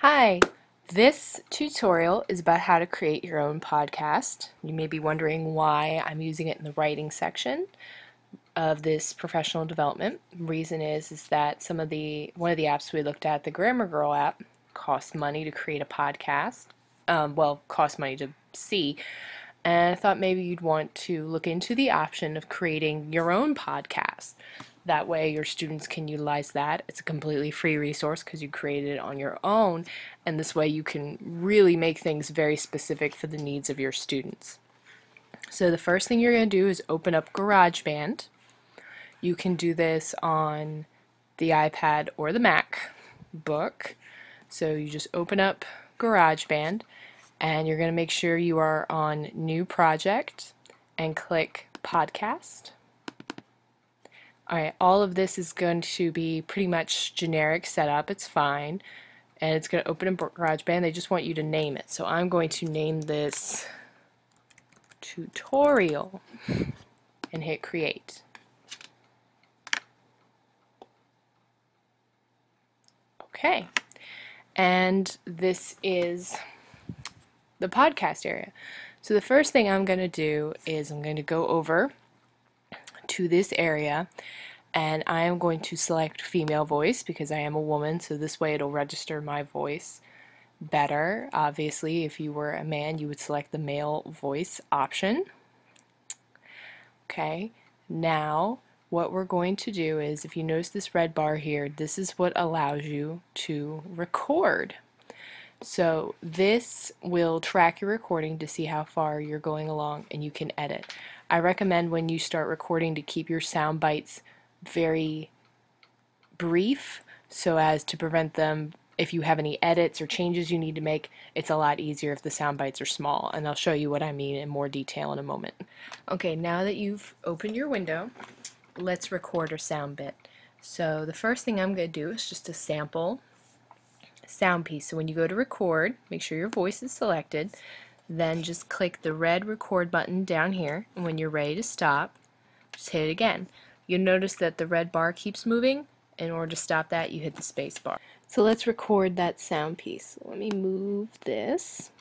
Hi, this tutorial is about how to create your own podcast. You may be wondering why I'm using it in the writing section of this professional development. The reason is that one of the apps we looked at, the Grammar Girl app, costs money to create a podcast. Costs money to see. And I thought maybe you'd want to look into the option of creating your own podcast. That way your students can utilize that. It's a completely free resource because you created it on your own, and this way you can really make things very specific for the needs of your students. So the first thing you're going to do is open up Garageband. You can do this on the iPad or the MacBook. So you just open up Garageband and you're going to make sure you are on New Project and click Podcast. Alright, all of this is going to be pretty much generic setup. It's fine. And it's going to open in GarageBand. They just want you to name it. So I'm going to name this tutorial and hit create. Okay. And this is the podcast area. So the first thing I'm going to do is I'm going to go over to this area and I am going to select female voice because I am a woman, so this way it'll register my voice better. Obviously, if you were a man, you would select the male voice option. Okay, now what we're going to do is, if you notice this red bar here, this is what allows you to record. So this will track your recording to see how far you're going along, and you can edit. I recommend when you start recording to keep your sound bites very brief so as to prevent them, if you have any edits or changes you need to make, it's a lot easier if the sound bites are small, and I'll show you what I mean in more detail in a moment. Okay, now that you've opened your window, let's record a sound bit. So the first thing I'm going to do is just a sample sound piece. So when you go to record, make sure your voice is selected, then just click the red record button down here, and when you're ready to stop, just hit it again. You'll notice that the red bar keeps moving. In order to stop that, you hit the space bar. So let's record that sound piece. Let me move this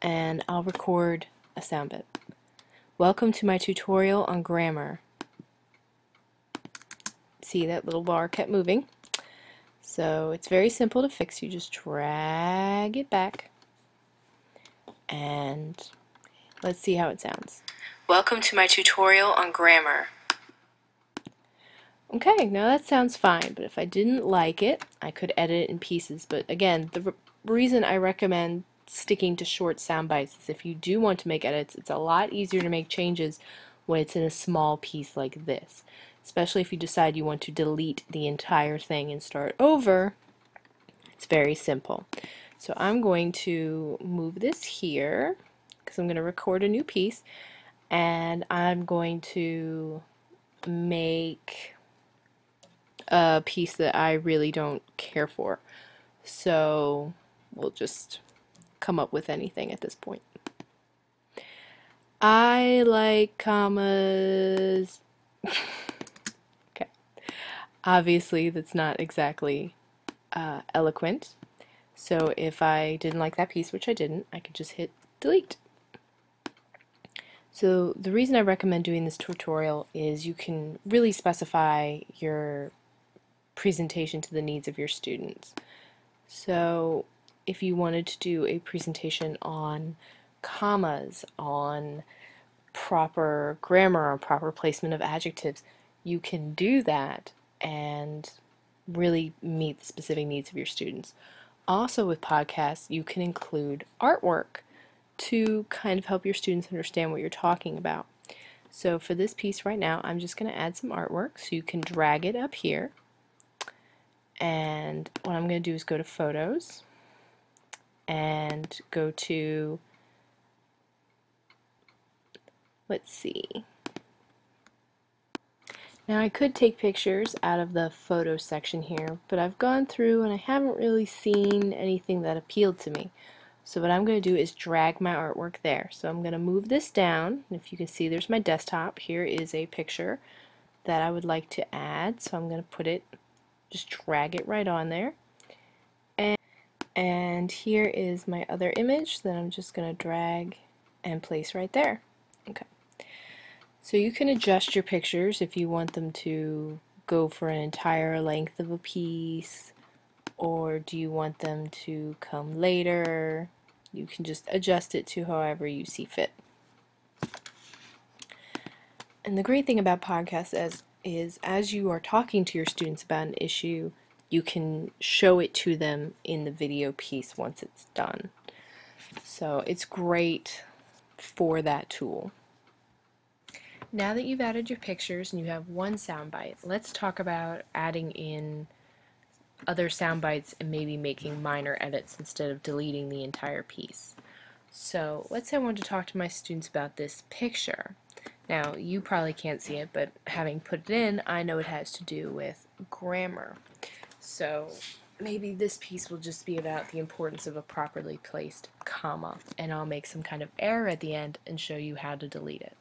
and I'll record a sound bit. Welcome to my tutorial on grammar. See, that little bar kept moving. So it's very simple to fix. You just drag it back and let's see how it sounds. Welcome to my tutorial on grammar. Okay, now that sounds fine, but if I didn't like it, I could edit it in pieces. But again, the reason I recommend sticking to short sound bites is if you do want to make edits, it's a lot easier to make changes when it's in a small piece like this. Especially if you decide you want to delete the entire thing and start over, it's very simple. So I'm going to move this here because I'm going to record a new piece, and I'm going to make a piece that I really don't care for. So we'll just come up with anything at this point. I like commas. Okay. Obviously, that's not exactly eloquent. So if I didn't like that piece, which I didn't, I could just hit delete. So the reason I recommend doing this tutorial is you can really specify your presentation to the needs of your students. So if you wanted to do a presentation on commas, on proper grammar, on proper placement of adjectives, you can do that and really meet the specific needs of your students. Also with podcasts, you can include artwork to kind of help your students understand what you're talking about. So for this piece right now, I'm just going to add some artwork, so you can drag it up here. And what I'm going to do is go to Photos and go to, let's see. Now I could take pictures out of the photo section here, but I've gone through and I haven't really seen anything that appealed to me. So what I'm going to do is drag my artwork there. So I'm going to move this down. If you can see, there's my desktop. Here is a picture that I would like to add. So I'm going to put it, just drag it right on there. And here is my other image that I'm just going to drag and place right there. Okay. So you can adjust your pictures if you want them to go for an entire length of a piece, or do you want them to come later? You can just adjust it to however you see fit. And the great thing about podcasts is as you are talking to your students about an issue, you can show it to them in the video piece once it's done. So it's great for that tool. Now that you've added your pictures and you have one soundbite, let's talk about adding in other sound bites and maybe making minor edits instead of deleting the entire piece. So let's say I want to talk to my students about this picture. Now you probably can't see it, but having put it in, I know it has to do with grammar. So maybe this piece will just be about the importance of a properly placed comma, and I'll make some kind of error at the end and show you how to delete it.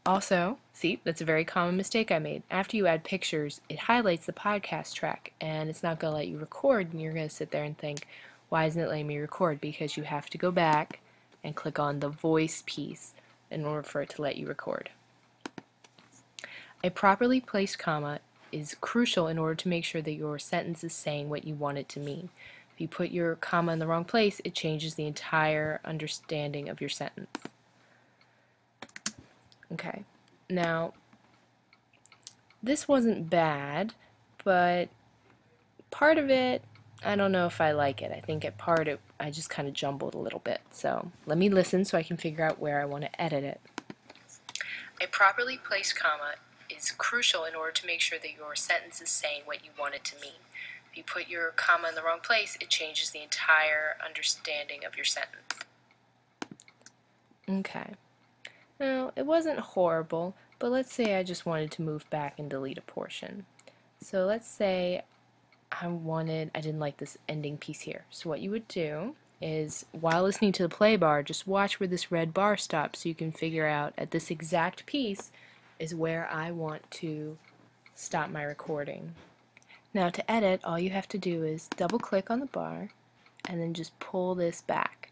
Also, see, that's a very common mistake I made. After you add pictures, it highlights the podcast track, and it's not going to let you record, and you're going to sit there and think, why isn't it letting me record? Because you have to go back and click on the voice piece in order for it to let you record. A properly placed comma is crucial in order to make sure that your sentence is saying what you want it to mean. If you put your comma in the wrong place, it changes the entire understanding of your sentence. Okay, now this wasn't bad, but part of it, I don't know if I like it. I think at part I just kind of jumbled a little bit. So let me listen so I can figure out where I want to edit it. A properly placed comma is crucial in order to make sure that your sentence is saying what you want it to mean. If you put your comma in the wrong place, it changes the entire understanding of your sentence. Okay. Now, it wasn't horrible, but let's say I just wanted to move back and delete a portion. So let's say I didn't like this ending piece here. So what you would do is, while listening to the play bar, just watch where this red bar stops so you can figure out at this exact piece is where I want to stop my recording. Now to edit, all you have to do is double click on the bar and then just pull this back.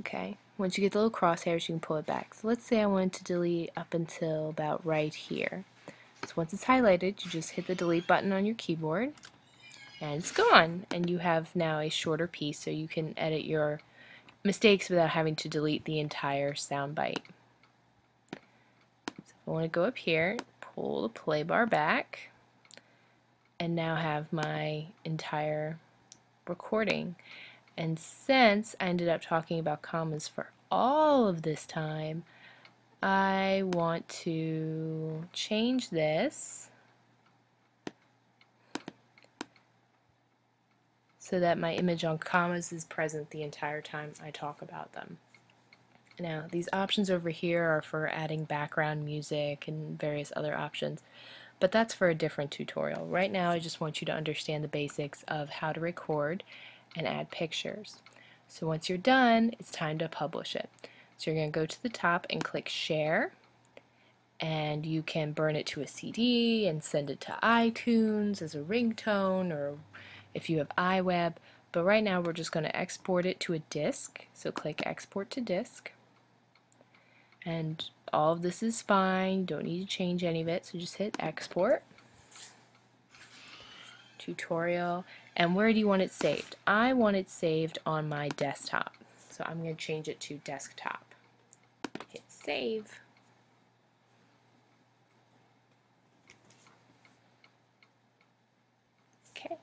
Okay, once you get the little crosshairs, you can pull it back. So let's say I wanted to delete up until about right here. So once it's highlighted, you just hit the delete button on your keyboard and it's gone. And you have now a shorter piece so you can edit your mistakes without having to delete the entire soundbite. So I want to go up here, pull the play bar back, and now have my entire recording. And since I ended up talking about commas for all of this time, I want to change this so that my image on commas is present the entire time I talk about them. Now, these options over here are for adding background music and various other options, but that's for a different tutorial. Right now, I just want you to understand the basics of how to record and add pictures. So once you're done, it's time to publish it. So you're going to go to the top and click Share, and you can burn it to a CD and send it to iTunes as a ringtone, or if you have iWeb. But right now we're just going to export it to a disk. So click Export to Disk. And all of this is fine. You don't need to change any of it. So just hit Export. Tutorial. And where do you want it saved? I want it saved on my desktop. So I'm going to change it to desktop. Hit Save. Okay.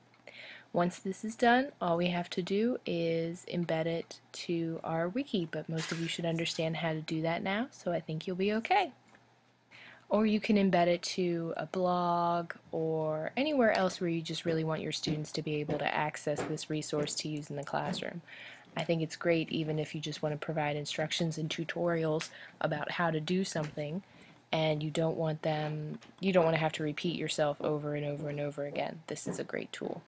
Once this is done, all we have to do is embed it to our wiki, but most of you should understand how to do that now, so I think you'll be okay. Or you can embed it to a blog or anywhere else where you just really want your students to be able to access this resource to use in the classroom. I think it's great even if you just want to provide instructions and tutorials about how to do something, and you don't want to have to repeat yourself over and over and over again. This is a great tool.